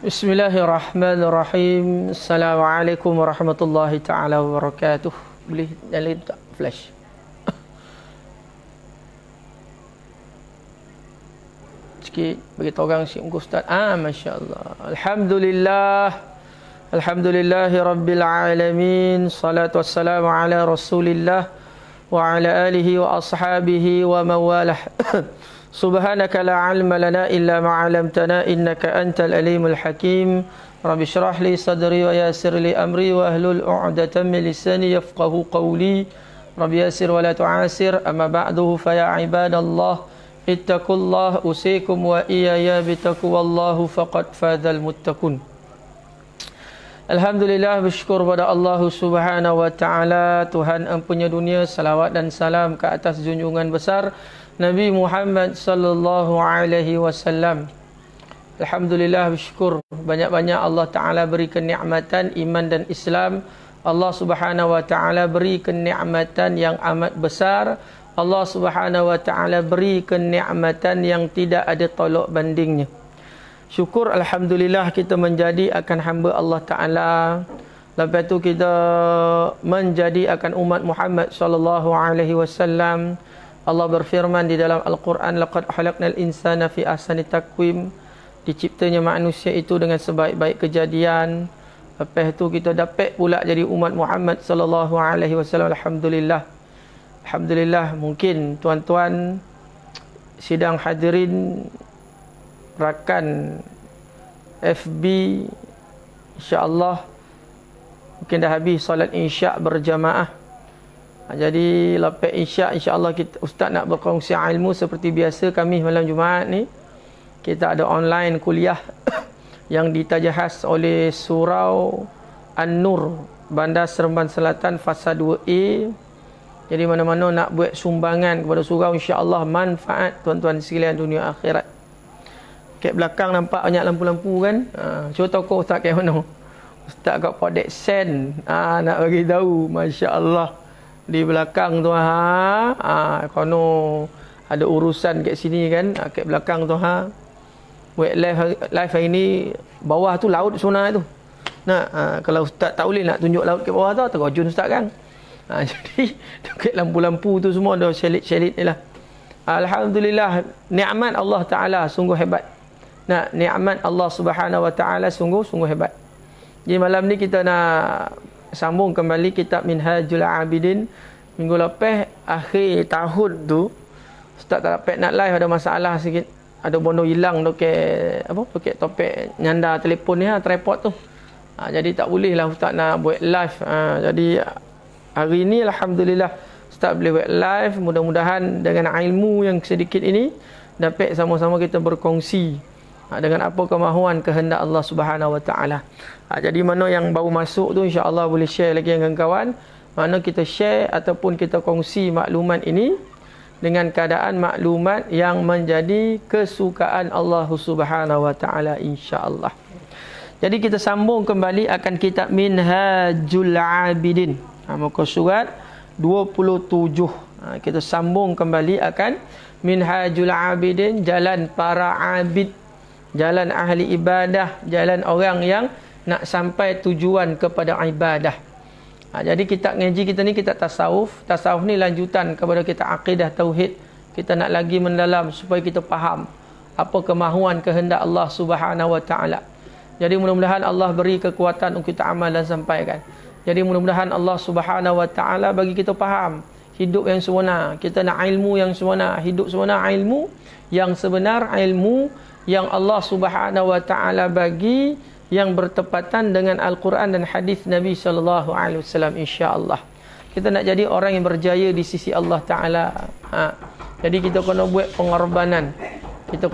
Bismillahirrahmanirrahim. Assalamualaikum warahmatullahi taala wabarakatuh. Boleh nyalain tak flash? Sikit bagi orang si muka ustaz. Masya-Allah. Alhamdulillah. Alhamdulillahi rabbil alamin. Salatu wassalamu ala Rasulillah wa ala alihi wa ashabihi wa mawalah. Subhanaka la ilma lana illa ma 'allamtana innaka antal alimul hakim. Rabbi shrah li sadri wa yassir li amri wa ahlul 'uqdatam min lisani yafqahu qawli. Rabbi yassir wa la tu'asir. Amma ba'du fa ya ibadallah ittaqullah usikum wa iyaya bitaqwallahu faqad fadzal muttaqun. Alhamdulillah, bersyukur pada Allah Subhanahu wa taala, Tuhan empunya dunia. Salawat dan salam ke atas junjungan besar Nabi Muhammad sallallahu alaihi wasallam. Alhamdulillah, bersyukur banyak-banyak Allah taala beri kenikmatan iman dan Islam. Allah Subhanahu wa taala beri kenikmatan yang amat besar. Allah Subhanahu wa taala beri kenikmatan yang tidak ada tolak bandingnya. Syukur alhamdulillah kita menjadi akan hamba Allah taala. Lepas tu kita menjadi akan umat Muhammad sallallahu alaihi wasallam. Allah berfirman di dalam Al-Quran, laqad khalaqnal insana fi ahsani taqwim. Diciptanya manusia itu dengan sebaik-baik kejadian. Lepas tu kita dapat pula jadi umat Muhammad sallallahu alaihi wasallam. Alhamdulillah. Alhamdulillah, mungkin tuan-tuan sidang hadirin rakan FB, insya-Allah mungkin dah habis solat isyak berjamaah. Jadi lepas isyak insya-Allah kita ustaz nak berkongsi ilmu seperti biasa. Kami malam Jumaat ni kita ada online kuliah yang ditajahas oleh Surau An-Nur, Bandar Seremban Selatan, Fasa 2A. Jadi mana-mana nak buat sumbangan kepada surau, insya-Allah manfaat tuan-tuan sekalian dunia akhirat. Kat belakang nampak banyak lampu-lampu kan? Cuba tahu kau ustaz kat mana? Ustaz kat Podek Sen. Nak bagi tahu, masya-Allah. Di belakang tu kono ada urusan kat sini kan, kat belakang tu buat live hari ni. Bawah tu laut sana tu. Kalau ustaz tak boleh nak tunjuk laut kat bawah tu, terjun ustaz kan. Jadi dekat lampu-lampu tu semua ada syalit-syalit ni lah. Alhamdulillah, nikmat Allah taala sungguh hebat. Nikmat Allah Subhanahu wa taala sungguh hebat. Jadi malam ni kita nak sambung kembali kitab Minhajul Abidin. Minggu lepas akhir tahun tu ustaz tak dapat nak live, ada masalah sikit. Ada bono hilang pakai topik nyanda telefon ni tripod tu. Jadi tak boleh lah ustaz nak buat live. Jadi hari ni alhamdulillah ustaz boleh buat live. Mudah-mudahan dengan ilmu yang sedikit ini dapat sama-sama kita berkongsi dengan apa kemahuan kehendak Allah Subhanahu wa taala. Jadi mana yang baru masuk tu insya-Allah boleh share lagi dengan kawan. Mana kita share ataupun kita kongsi maklumat ini dengan keadaan maklumat yang menjadi kesukaan Allah Subhanahu wa taala insya-Allah. Jadi kita sambung kembali akan kitab Minhajul Abidin. Muka surat 27. Kita sambung kembali akan Minhajul Abidin, jalan para abid, jalan ahli ibadah, jalan orang yang nak sampai tujuan kepada ibadah. Jadi kitab ngaji kita ni kitab tasawuf. Tasawuf ni lanjutan kepada kita akidah tauhid. Kita nak lagi mendalam supaya kita faham apa kemahuan kehendak Allah Subhanahu wa taala. Jadi mudah-mudahan Allah beri kekuatan untuk kita amal dan sampaikan. Jadi mudah-mudahan Allah Subhanahu wa taala bagi kita faham hidup yang sebenar. Kita nak ilmu yang sebenar, hidup sebenar, ilmu yang sebenar, ilmu yang Allah Subhanahu wa taala bagi yang bertepatan dengan Al-Quran dan hadis Nabi sallallahu alaihi wasallam insya-Allah. Kita nak jadi orang yang berjaya di sisi Allah taala. Jadi kita kena buat pengorbanan. Kita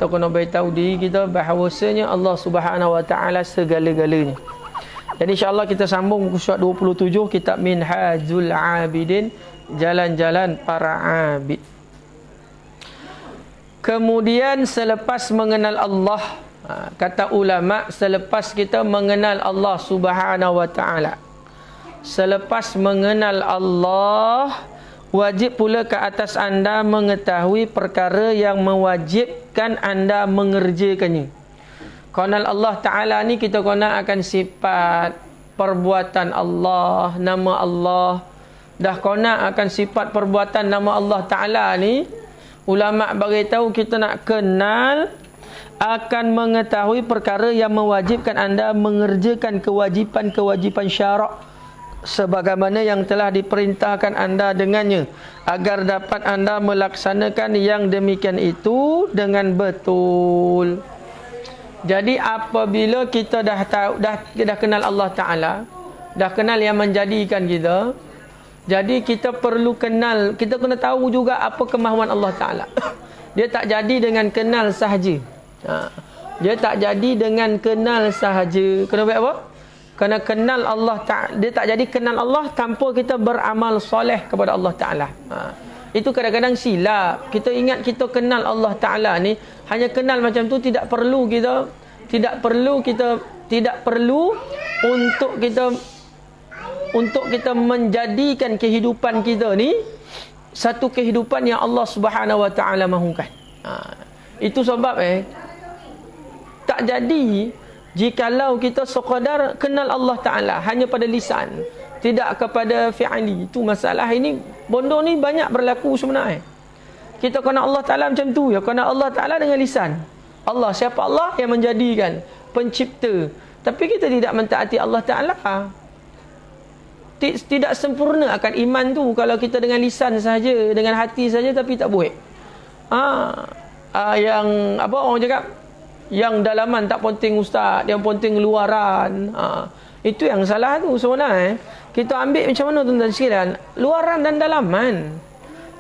kena beritahu diri kita bahawasanya Allah Subhanahu wa taala segala-galanya. Jadi insya-Allah kita sambung muka surat 27 kitab Minhajul Abidin, jalan-jalan para abid. Kemudian selepas mengenal Allah, kata ulama, selepas kita mengenal Allah Subhanahu wa taala, selepas mengenal Allah, wajib pula ke atas anda mengetahui perkara yang mewajibkan anda mengerjakannya. Kenal Allah Ta'ala ni kita kenal akan sifat perbuatan Allah, nama Allah. Dah kenal akan sifat perbuatan nama Allah Ta'ala ni, ulama beritahu kita nak kenal akan mengetahui perkara yang mewajibkan anda mengerjakan kewajipan-kewajipan syarak sebagaimana yang telah diperintahkan anda dengannya, agar dapat anda melaksanakan yang demikian itu dengan betul. Jadi apabila kita dah tahu, dah kenal Allah Ta'ala, dah kenal yang menjadikan kita, jadi kita perlu kenal, kita kena tahu juga apa kemahuan Allah Ta'ala. Dia tak jadi dengan kenal sahaja. Dia tak jadi dengan kenal sahaja. Kena buat apa? Kena kenal Allah Ta'ala. Dia tak jadi kenal Allah tanpa kita beramal soleh kepada Allah Ta'ala. Itu kadang-kadang silap. Kita ingat kita kenal Allah Ta'ala ni, hanya kenal macam tu, tidak perlu untuk kita menjadikan kehidupan kita ni satu kehidupan yang Allah Subhanahu Wa Ta'ala mahukan. Itu sebab tak jadi jikalau kita sekadar kenal Allah Ta'ala hanya pada lisan, tidak kepada fi'ali. Itu masalah. Ini bodoh ni banyak berlaku sebenarnya. Kita kenal Allah Ta'ala macam tu, ya, kenal Allah Ta'ala dengan lisan. Allah, siapa Allah yang menjadikan, pencipta. Tapi kita tidak mentaati Allah Ta'ala. Tidak sempurna akan iman tu kalau kita dengan lisan saja, dengan hati saja tapi tak buat. Yang apa orang cakap, yang dalaman tak penting ustaz, yang penting luaran. Itu yang salah tu sebenarnya. Kita ambil macam mana tuan-tuan sekalian? Luaran dan dalaman.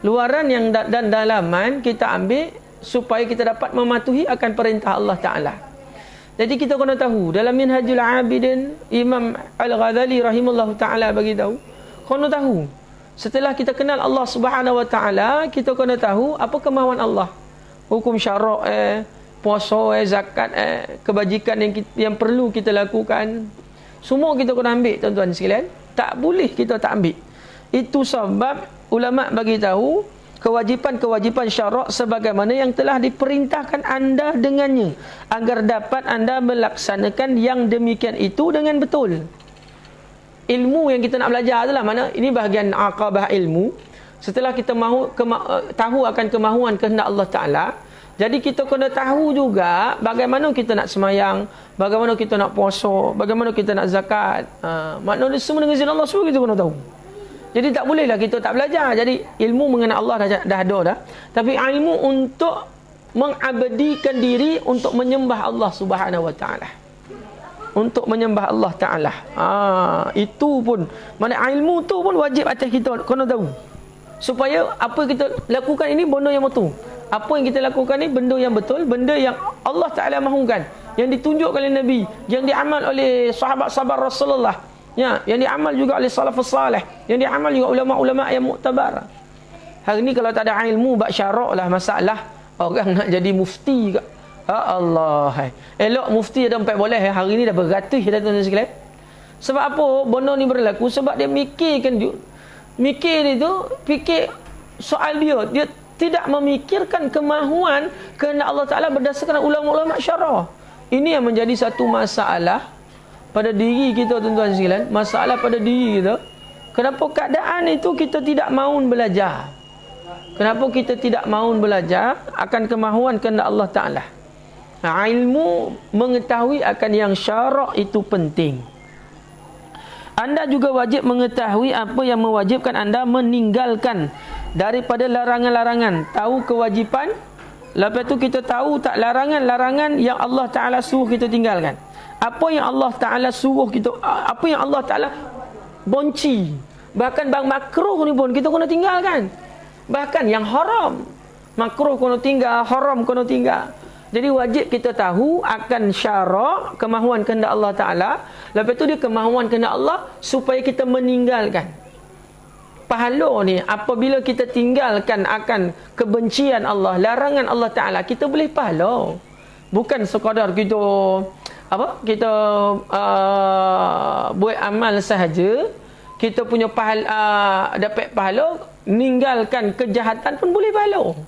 Luaran yang dan dalaman kita ambil supaya kita dapat mematuhi akan perintah Allah Ta'ala. Jadi kita kena tahu, dalam Minhajul Abidin, Imam Al-Ghazali rahimahullah ta'ala bagi tahu, kena tahu, setelah kita kenal Allah Subhanahu Wa Ta'ala, kita kena tahu apa kemahuan Allah. Hukum syarak, puasa, zakat, kebajikan yang perlu kita lakukan. Semua kita kena ambil tuan-tuan sekalian. Tak boleh kita tak ambil. Itu sebab ulama bagi tahu kewajipan-kewajipan syarak sebagaimana yang telah diperintahkan anda dengannya, agar dapat anda melaksanakan yang demikian itu dengan betul. Ilmu yang kita nak belajar adalah mana? Ini bahagian aqabah ilmu. Setelah kita tahu akan kemahuan kehendak Allah Ta'ala, jadi kita kena tahu juga bagaimana kita nak semayang, bagaimana kita nak puasa, bagaimana kita nak zakat. Maknanya semua dengan izin Allah, semua kita kena tahu. Jadi tak bolehlah kita tak belajar. Jadi ilmu mengenai Allah dah ada dah. Tapi ilmu untuk mengabadikan diri untuk menyembah Allah Subhanahu Wa Ta'ala. Untuk menyembah Allah Ta'ala. Itu pun, mana ilmu tu pun wajib atas kita kena tahu. Supaya apa kita lakukan ini benda yang betul. Apa yang kita lakukan ni benda yang betul, benda yang Allah Ta'ala mahukan, yang ditunjuk oleh Nabi, yang diamal oleh sahabat-sahabat Rasulullah, ya, yang diamal juga oleh salafus salih, yang diamal juga ulama-ulama yang muktabar. Hari ni kalau tak ada ilmu bab syarak lah masalah, orang nak jadi mufti ke. Allah. Elok mufti ada 4 boleh, hari ni dah beratus dah tuan-tuan sekalian. Sebab apa benda ni berlaku? Sebab dia fikir soal dia tidak memikirkan kemahuan kehendak Allah Ta'ala berdasarkan ulama-ulama syarak. Ini yang menjadi satu masalah pada diri kita tuan-tuan sekalian. Masalah pada diri kita. Kenapa keadaan itu kita tidak mahu belajar? Kenapa kita tidak mahu belajar akan kemahuan kehendak Allah Ta'ala? Ilmu mengetahui akan yang syarak itu penting. Anda juga wajib mengetahui apa yang mewajibkan anda meninggalkan daripada larangan-larangan. Tahu kewajipan, lepas tu kita tahu tak larangan-larangan yang Allah Ta'ala suruh kita tinggalkan. Apa yang Allah Ta'ala suruh kita, apa yang Allah Ta'ala benci. Bahkan bang makruh ni pun kita kena tinggalkan. Bahkan yang haram, makruh kena tinggal, haram kena tinggal. Jadi wajib kita tahu akan syarak, kemahuan kehendak Allah Ta'ala. Lepas tu dia kemahuan kehendak Allah supaya kita meninggalkan. Pahala ni apabila kita tinggalkan akan kebencian Allah, larangan Allah Ta'ala, kita boleh pahala. Bukan sekadar kita buat amal sahaja, kita punya dapat pahala, meninggalkan kejahatan pun boleh pahala.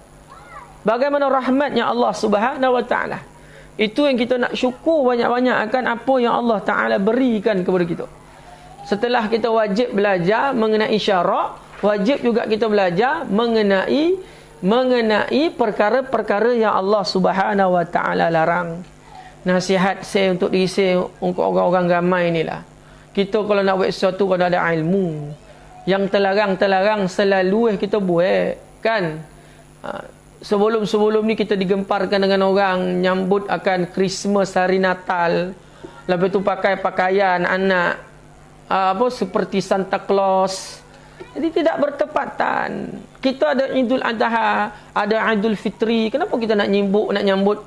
Bagaimana rahmatnya Allah Subhanahu Wa Ta'ala. Itu yang kita nak syukur banyak-banyak akan apa yang Allah Ta'ala berikan kepada kita. Setelah kita wajib belajar mengenai syarak, wajib juga kita belajar mengenai perkara-perkara yang Allah Subhanahu Wa Ta'ala larang. Nasihat saya untuk diri saya, untuk orang-orang ramai inilah. Kita kalau nak buat sesuatu, kalau ada ilmu, yang terlarang-terlarang selalu kita buat, kan? Sebelum ni kita digemparkan dengan orang nyambut akan Christmas, hari Natal. Lepas tu pakai pakaian anak seperti Santa Claus. Jadi tidak bertepatan. Kita ada Idul Adha, ada Idul Fitri. Kenapa kita nak nyambut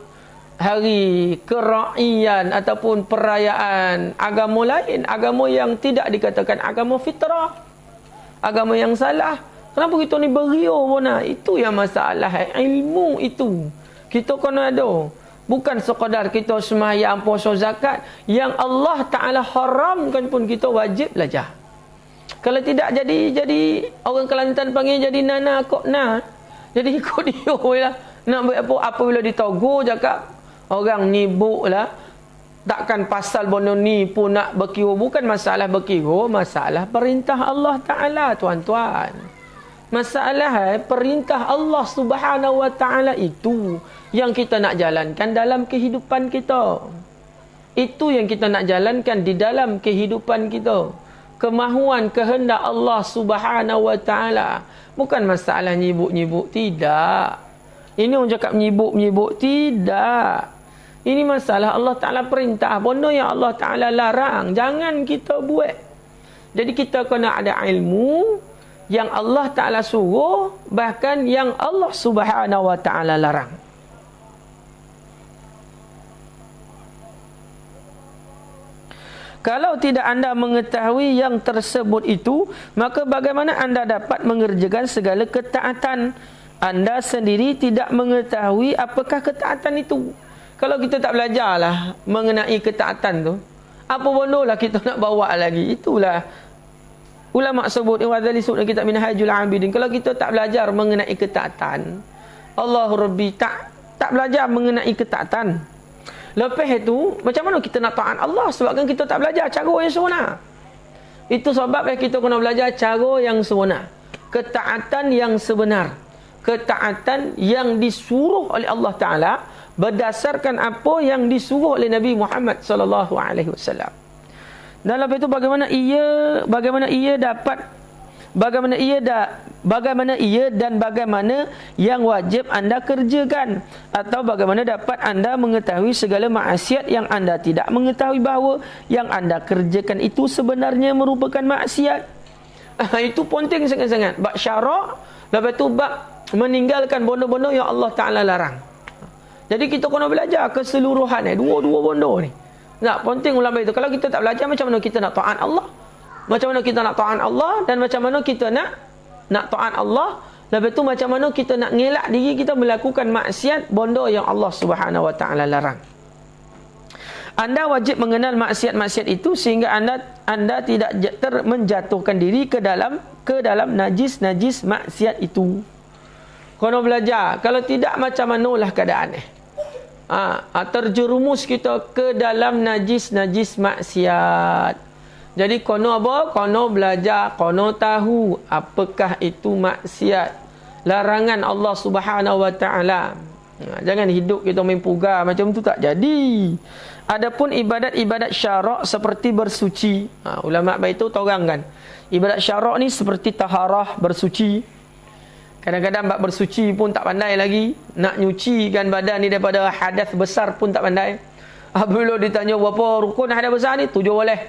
hari keraian ataupun perayaan agama lain, agama yang tidak dikatakan agama fitrah, agama yang salah? Kenapa kita ni beriuh pun? Itu yang masalah. Ilmu itu kita kena ada. Bukan sekadar kita sembahyang, puasa, zakat. Yang Allah Ta'ala haramkan pun kita wajib belajar. Kalau tidak jadi orang Kelantan panggil jadi nana kok na. Jadi ikut dia lah. Nak buat apa? Apabila ditogur cakap orang nyibuk lah. Takkan pasal bono ni pun nak berkira. Bukan masalah berkira, masalah perintah Allah Ta'ala, tuan-tuan. Masalah perintah Allah Subhanahu Wa Ta'ala itu yang kita nak jalankan dalam kehidupan kita. Itu yang kita nak jalankan di dalam kehidupan kita. Kemahuan kehendak Allah Subhanahu Wa Ta'ala. Bukan masalah nyibuk-nyibuk, tidak. Ini orang cakap nyibuk-nyibuk, tidak. Ini masalah Allah Ta'ala perintah. Benda yang Allah Ta'ala larang, jangan kita buat. Jadi kita kena ada ilmu yang Allah Ta'ala suruh, bahkan yang Allah Subhanahu Wa Ta'ala larang. Kalau tidak anda mengetahui yang tersebut itu, maka bagaimana anda dapat mengerjakan segala ketaatan? Anda sendiri tidak mengetahui apakah ketaatan itu. Kalau kita tak belajarlah mengenai ketaatan tu, apa bodohlah kita nak bawa lagi. Itulah ulama sebut, Ghazali sebut dalam kitab Minhajul Abidin, kalau kita tak belajar mengenai ketaatan, Allah Rabbi tak belajar mengenai ketaatan. Lepas itu, macam mana kita nak taat Allah? Sebabkan kita tak belajar cara yang sebenar. Itu sebab kita kena belajar cara yang sebenar. Ketaatan yang sebenar. Ketaatan yang disuruh oleh Allah Ta'ala berdasarkan apa yang disuruh oleh Nabi Muhammad SAW. Dan lepas itu bagaimana yang wajib anda kerjakan, atau bagaimana dapat anda mengetahui segala maksiat yang anda tidak mengetahui bahawa yang anda kerjakan itu sebenarnya merupakan maksiat. Itu penting sangat-sangat. Bab syarak, lepas itu bab meninggalkan benda-benda yang Allah Ta'ala larang. Jadi kita kena belajar keseluruhan dua-dua benda ni. Tak, penting ulama itu. Kalau kita tak belajar, macam mana kita nak taat Allah? Macam mana kita nak taat Allah? Dan macam mana kita nak taat Allah? Lepas itu macam mana kita nak ngelak diri kita melakukan maksiat, benda yang Allah Subhanahu Wa Ta'ala larang. Anda wajib mengenal maksiat-maksiat itu sehingga anda tidak menjatuhkan diri ke dalam najis-najis maksiat itu. Kena belajar. Kalau tidak, macam manalah keadaan terjerumus kita ke dalam najis-najis maksiat. Jadi kono apa? Kono belajar, kono tahu apakah itu maksiat. Larangan Allah Subhanahu Wa Ta'ala. Jangan hidup kita main pugar macam tu, tak jadi. Adapun ibadat-ibadat syarak seperti bersuci. Ulama baik itu terangkan. Ibadat syarak ni seperti taharah, bersuci. Kadang-kadang bab bersuci pun tak pandai lagi. Nak nyucikan badan ni daripada hadas besar pun tak pandai. Apabila ditanya berapa rukun hadas besar ni, 7 boleh,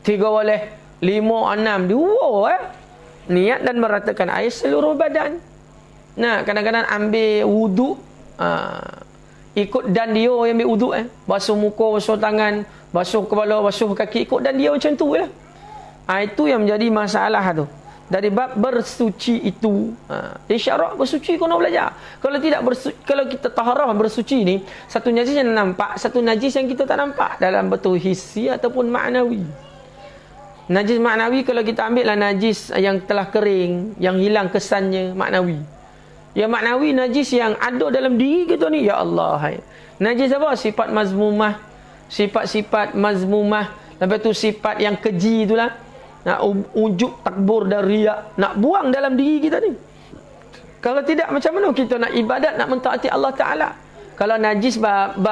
3 boleh, 5, 6. Niat dan meratakan air seluruh badan. Nah, kadang-kadang ambil wuduk, ikut dan dia yang ambil wuduk. Basuh muka, basuh tangan, basuh kepala, basuh kaki, ikut dan dia macam tu lah. Itu yang menjadi masalah tu. Dari bab bersuci itu. Jadi syarak bersuci kena belajar. Kalau tidak kalau kita taharah bersuci ni, satu najis yang nampak, satu najis yang kita tak nampak dalam bentuk hissi ataupun maknawi. Najis maknawi kalau kita ambil lah najis yang telah kering, yang hilang kesannya maknawi. Yang maknawi najis yang ada dalam diri kita ni, ya Allah. Hai. Najis apa? Sifat mazmumah, sifat-sifat mazmumah. Lepas tu sifat yang keji itulah. Nak ujub, takbur dan riak, nak buang dalam diri kita ni. Kalau tidak, macam mana kita nak ibadat, nak mentaati Allah Ta'ala? Kalau najis bab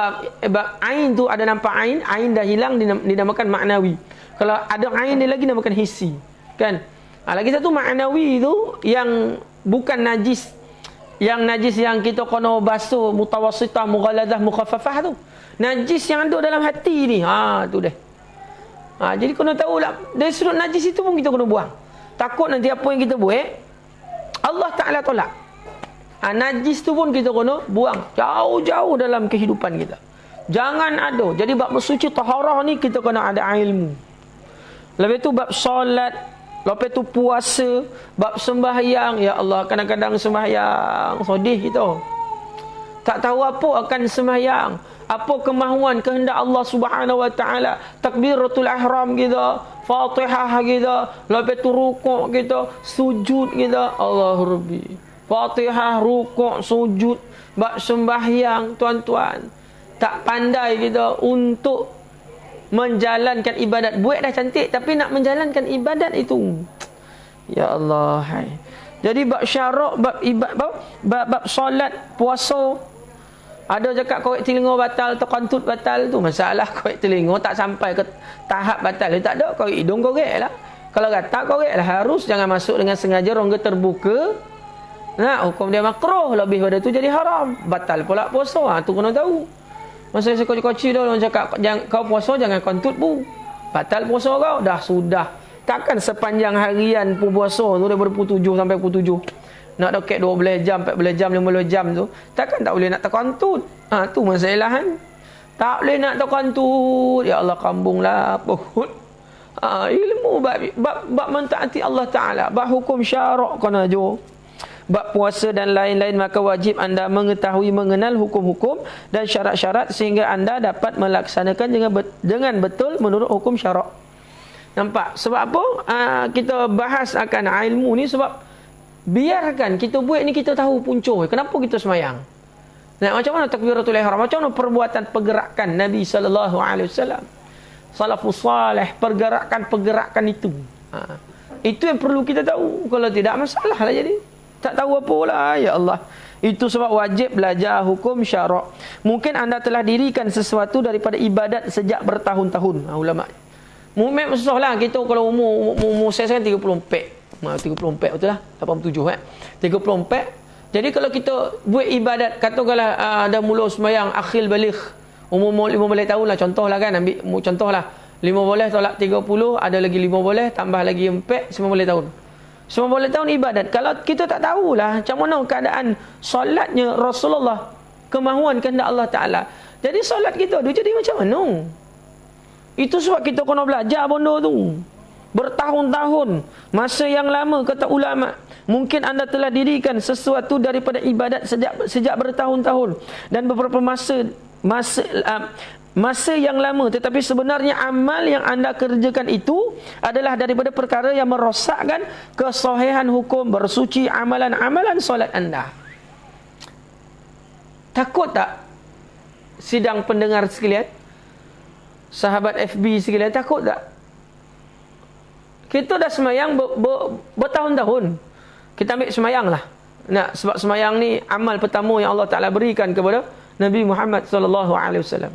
ain tu ada nampak ain dah hilang, dinamakan maknawi. Kalau ada ain dia lagi dinamakan hissi. Kan? Lagi satu maknawi tu yang bukan najis. Yang najis yang kita kena basuh mutawassitah, mughaladah, mukhaffafah tu. Najis yang ada dalam hati ni. Tu dah. Jadi kena tahulah dari sudut najis itu pun kita kena buang. Takut nanti apa yang kita buat Allah Ta'ala tolak. Najis tu pun kita kena buang jauh-jauh dalam kehidupan kita. Jangan ada. Jadi bab bersuci taharah ni kita kena ada ilmu. Lepas tu bab solat, lepas tu puasa, bab sembahyang. Ya Allah, kadang-kadang sembahyang sedih kita. Tak tahu apa akan sembahyang. Apa kemahuan kehendak Allah Subhanahu Wa Taala. Takbiratul ihram kita, Fatihah kita, lepas tu rukuk kita, sujud kita. Allah Rabbi. Fatihah, rukuk, sujud, bab sembahyang, tuan-tuan. Tak pandai kita untuk menjalankan ibadat. Buat dah cantik tapi nak menjalankan ibadat itu. Ya Allah. Hai. Jadi bab syarak, bab solat, puasa. Ada cakap korek telinga batal, terkantut batal tu. Masalah korek telinga tak sampai ke tahap batal. Tak ada, korek hidung korek lah. Kalau kata korek lah, harus jangan masuk dengan sengaja rongga terbuka. Nah, hukum dia makruh, lebih pada tu jadi haram. Batal pula puasa. Tu kena tahu. Masa saya kecil-kecil dah orang cakap kau puasa jangan kantut pun. Batal puasa kau dah sudah. Takkan sepanjang harian pun puasa tu daripada pukul 7 sampai pukul 7. Nak dekat 12 jam, 14 jam, 15 jam tu. Takkan tak boleh nak terkantut. Tu masalah kan. Tak boleh nak terkantut. Ya Allah, kambunglah pun. Ilmu bab mentaati Allah Ta'ala. Bab hukum syarak kena jo. Bab puasa dan lain-lain, maka wajib anda mengetahui, mengenal hukum-hukum dan syarat-syarat sehingga anda dapat melaksanakan dengan betul menurut hukum syarak. Nampak? Sebab apa? Kita bahas akan ilmu ni sebab biarkan kita buat ni kita tahu punca. Kenapa kita semayang? Macam mana takbiratul ihram? Macam mana perbuatan pergerakan Nabi SAW? Salafus salih, pergerakan itu. Itu yang perlu kita tahu. Kalau tidak, masalah lah jadi. Tak tahu apa lah, ya Allah. Itu sebab wajib belajar hukum syarak. Mungkin anda telah dirikan sesuatu daripada ibadat sejak bertahun-tahun. Ulama. Memang susah lah. Kita kalau umur saya kan 34. 34 betul lah. 87 kan. 34. Jadi kalau kita buat ibadat, katakanlah dah mula sembahyang akhil baligh. Umur 15 tahun lah. Contoh lah kan. Ambil contoh lah. 15 tolak 30. Ada lagi 15. Tambah lagi 4. 19 tahun. 19 tahun ibadat. Kalau kita tak tahulah macam mana keadaan solatnya Rasulullah, kemahuan kehendak Allah Ta'ala, jadi solat kita tu jadi macam mana? Itu sebab kita kena belajar benda tu bertahun-tahun, masa yang lama. Kata ulama, mungkin anda telah dirikan sesuatu daripada ibadat sejak bertahun-tahun dan beberapa masa yang lama, tetapi sebenarnya amal yang anda kerjakan itu adalah daripada perkara yang merosakkan kesahihan hukum bersuci amalan-amalan solat anda. Takut tak sidang pendengar sekalian, sahabat FB sekalian, takut tak? Kita dah semayang bertahun-tahun. Kita ambil semayang lah. Sebab semayang ni amal pertama yang Allah Ta'ala berikan kepada Nabi Muhammad SAW.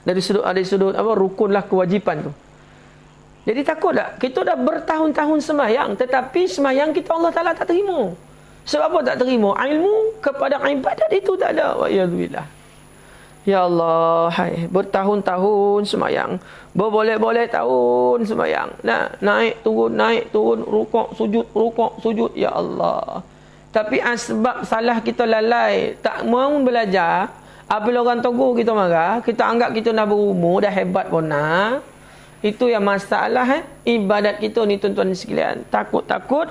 Dari sudut rukun lah, kewajipan tu. Jadi takut tak? Kita dah bertahun-tahun semayang, tetapi semayang kita Allah Ta'ala tak terima. Sebab apa tak terima? Ilmu kepada ibadat itu tak ada. Wa'iyadzubillah. Ya Allah, bertahun-tahun semayang, berboleh-boleh tahun semayang. Naik turun, rukuk, sujud. Ya Allah. Tapi sebab salah kita lalai, tak mau belajar. Apabila orang tegur kita marah, kita anggap kita dah berumur, dah hebat pun nak. Itu yang masalah ibadat kita ni, tuan-tuan sekalian. Takut-takut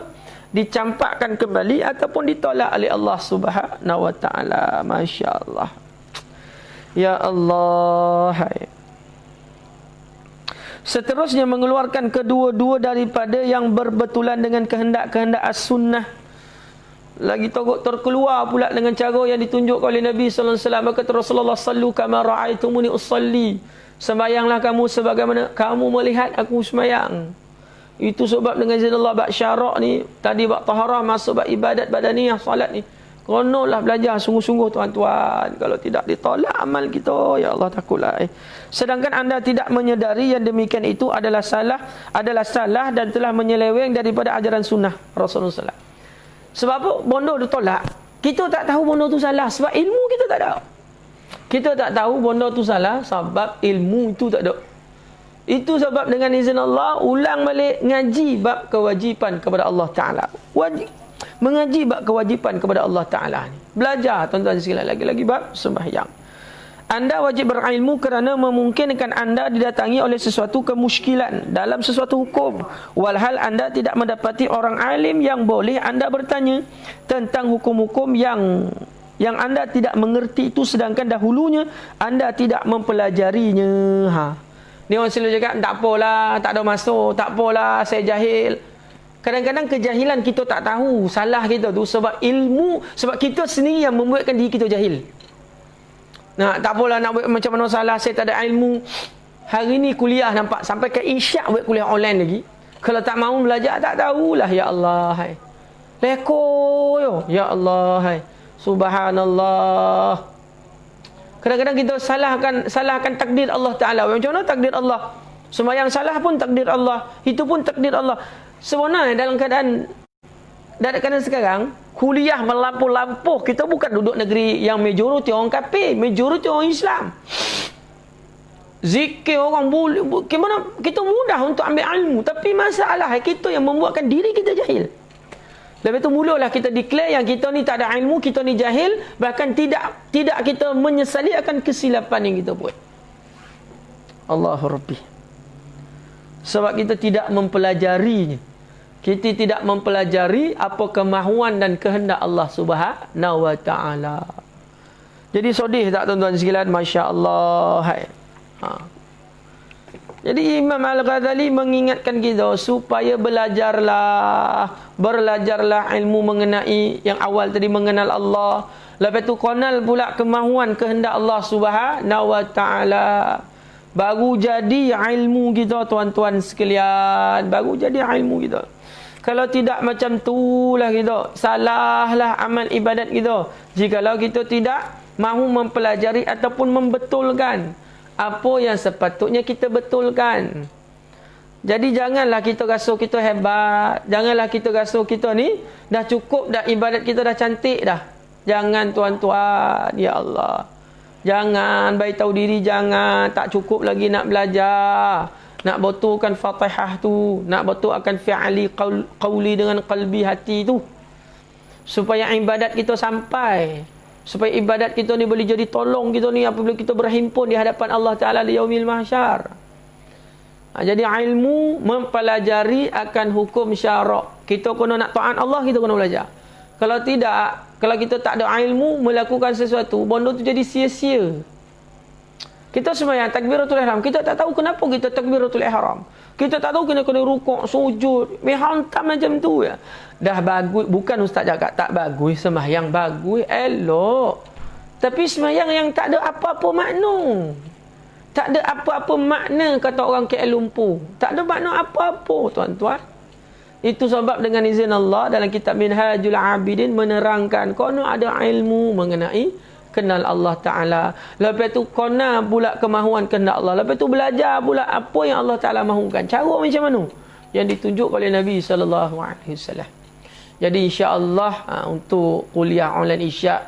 dicampakkan kembali ataupun ditolak oleh Allah Subhanahu Wa Ta'ala. Masya Allah. Ya Allah. Seterusnya mengeluarkan kedua-dua daripada yang berbetulan dengan kehendak-kehendak as-sunnah. lagi terkeluar pula dengan cara yang ditunjuk oleh Nabi sallallahu alaihi wasallam. Kata Rasulullah, sallu kama ra'aitumuni usalli, sembahyanglah kamu sebagaimana kamu melihat aku sembahyang. Itu sebab dengan izin Allah bab syarak ni, tadi bab taharah masuk bab ibadat badaniyah solat ni, konolah belajar sungguh-sungguh tuan-tuan. Kalau tidak ditolak amal kita, ya Allah takutlah. Sedangkan anda tidak menyedari yang demikian itu adalah salah dan telah menyeleweng daripada ajaran sunnah Rasulullah SAW. Sebab apa? Bondo ditolak. Kita tak tahu bondo tu salah sebab ilmu kita tak ada. Kita tak tahu bondo tu salah sebab ilmu itu tak ada. Itu sebab dengan izin Allah ulang balik ngaji bab kewajipan kepada Allah Ta'ala. Wajib mengaji bab kewajipan kepada Allah Ta'ala ni. Belajar tuan-tuan sekalian, lagi-lagi bab sembahyang. Anda wajib berilmu kerana memungkinkan anda didatangi oleh sesuatu kemusykilan dalam sesuatu hukum. Walhal anda tidak mendapati orang alim yang boleh anda bertanya tentang hukum-hukum yang anda tidak mengerti itu, sedangkan dahulunya anda tidak mempelajarinya. Ni orang selalu cakap, tak apalah, tak ada masuk, tak apalah, saya jahil. Kadang-kadang kejahilan kita tak tahu salah kita tu sebab ilmu, sebab kita sendiri yang membuatkan diri kita jahil. Nah, tak apalah nak buat macam mana salah, saya tak ada ilmu. Hari ni kuliah nampak sampai ke isyak buat kuliah online lagi. Kalau tak mahu belajar tak tahulah, ya Allah. Hai. Leko yo, ya Allah. Hai. Subhanallah. Kadang-kadang kita salahkan takdir Allah Ta'ala. Macam mana takdir Allah? Sembahyang salah pun takdir Allah. Itu pun takdir Allah. Sebenarnya dalam keadaan sekarang, kuliah melampau-lampau, kita bukan duduk negeri yang majoriti orang kafir, majoriti orang Islam. Zikir orang boleh, gimana kita mudah untuk ambil ilmu, tapi masalah kita yang membuatkan diri kita jahil. Lepas itu mulalah kita declare yang kita ni tak ada ilmu, kita ni jahil, bahkan tidak kita menyesali akan kesilapan yang kita buat. Allahu Rabbi. Sebab kita tidak mempelajarinya. Kita tidak mempelajari apa kemahuan dan kehendak Allah Subhanahu wa Ta'ala. Jadi sedih tak tuan-tuan sekalian? Masya-Allah. Hai. Jadi Imam Al-Ghazali mengingatkan kita supaya belajarlah ilmu mengenai yang awal tadi, mengenal Allah. Lepas tu kenal pula kemahuan kehendak Allah Subhanahu wa Ta'ala. Baru jadi ilmu kita tuan-tuan sekalian. Baru jadi ilmu kita. Kalau tidak macam itulah kita, salahlah amal ibadat kita. Jikalau kita tidak mahu mempelajari ataupun membetulkan apa yang sepatutnya kita betulkan. Jadi janganlah kita rasa kita hebat. Janganlah kita rasa kita ni dah cukup dah, ibadat kita dah cantik dah. Jangan tuan-tuan, ya Allah. Jangan beritahu diri, jangan tak cukup lagi nak belajar. Nak betulkan Fatihah tu, nak betulkan fi'ali qawli dengan qalbi hati tu, supaya ibadat kita sampai, supaya ibadat kita ni boleh jadi tolong kita ni apabila kita berhimpun di hadapan Allah Ta'ala di yaumil mahsyar. Jadi ilmu mempelajari akan hukum syarak. Kita kena nak taat Allah, kita kena belajar. Kalau tidak, kalau kita tak ada ilmu melakukan sesuatu, benda tu jadi sia-sia. Kita sembahyang takbiratul ihram, kita tak tahu kenapa kita takbiratul ihram. Kita tak tahu kena rukuk, sujud, hantam macam tu ya. Dah bagus, bukan ustaz cakap tak bagus, sembahyang bagus, elok. Tapi sembahyang yang tak ada apa-apa makna. Tak ada apa-apa makna, kata orang KL Lumpur. Tak ada makna apa-apa tuan-tuan. Itu sebab dengan izin Allah dalam kitab Minhajul Abidin menerangkan kono ada ilmu mengenai kenal Allah Ta'ala. Lepas tu kena pula kemahuan kehendak Allah. Lepas tu belajar pula apa yang Allah Ta'ala mahukan. Cara macam mana? Yang ditunjuk oleh Nabi SAW. Jadi insya-Allah untuk kuliah online Isyak,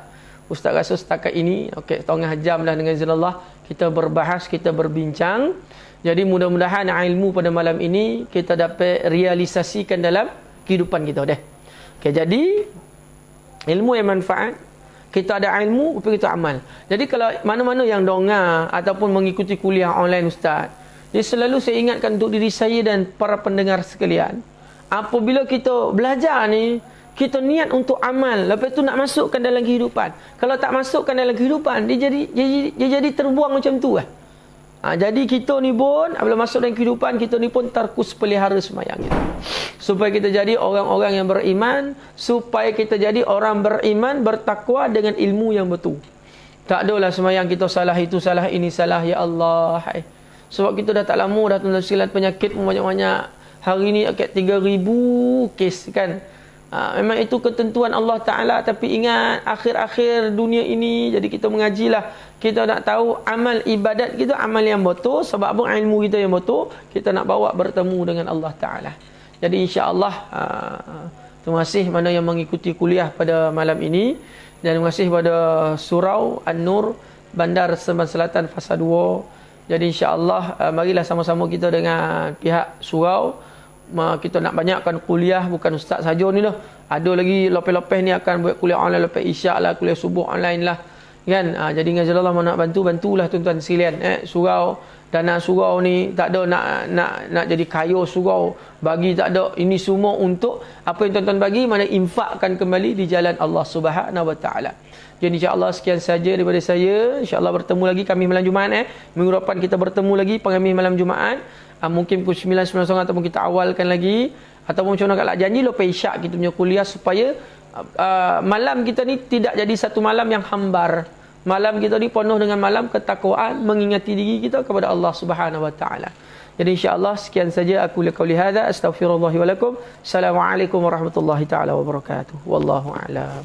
Ustaz rasa setakat ini, okey, setengah jam dah dengan izin Allah, kita berbahas, kita berbincang. Jadi mudah-mudahan ilmu pada malam ini kita dapat realisasikan dalam kehidupan kita dah. Okey, jadi ilmu yang manfaat, kita ada ilmu, tapi kita amal. Jadi kalau mana-mana yang dengar ataupun mengikuti kuliah online Ustaz, jadi selalu saya ingatkan untuk diri saya dan para pendengar sekalian, apabila kita belajar ni, kita niat untuk amal, lepas tu nak masukkan dalam kehidupan. Kalau tak masukkan dalam kehidupan, dia jadi terbuang macam tu lah. Jadi kita ni pun apabila masuk dalam kehidupan kita ni pun terkus pelihara semayang kita. Supaya kita jadi orang-orang yang beriman, supaya kita jadi orang beriman bertakwa dengan ilmu yang betul. Tak adalah semayang kita salah itu, salah ini, salah ya Allah. Sebab kita dah tak lama dah tuan-tuan sekalian, penyakit pun banyak-banyak. Hari ni akat 3,000 kes kan. Memang itu ketentuan Allah Ta'ala. Tapi ingat akhir-akhir dunia ini, jadi kita mengajilah. Kita nak tahu amal ibadat kita, amal yang betul. Sebab apa? Ilmu kita yang betul, kita nak bawa bertemu dengan Allah Ta'ala. Jadi insya-Allah terima kasih mana yang mengikuti kuliah pada malam ini. Dan terima kasih pada Surau An-Nur Bandar Seremban Selatan Fasa 2. Jadi insya-Allah marilah sama-sama kita dengan pihak surau, kita nak banyakkan kuliah, bukan ustaz saja ni lah. Ada lagi lepas-lepas ni akan buat kuliah online, lepas isyak lah, kuliah subuh online lah. Kan? Jadi dengan Allah nak bantulah tuan-tuan sekalian. Surau, dana surau ni tak ada nak jadi kaya surau. Bagi tak ada. Ini semua untuk apa yang tuan-tuan bagi, mana infakkan kembali di jalan Allah Subhanahu Wa Taala. Jadi insya-Allah sekian saja daripada saya. Insya-Allah bertemu lagi kami malam Jumaat. Minggu depan kita bertemu lagi pengamis malam Jumaat. Mungkin pukul 9.00 ataupun kita awalkan lagi. Ataupun macam mana kalau janji lepas isyak kita punya kuliah, supaya malam kita ni tidak jadi satu malam yang hambar. Malam kita ni penuh dengan malam ketakwaan, mengingati diri kita kepada Allah Subhanahu Wa Taala. Jadi insya-Allah sekian saja aku qauli hadza, astaghfirullah wa lakum. Assalamualaikum warahmatullahi taala wabarakatuh. Wallahu a'lam.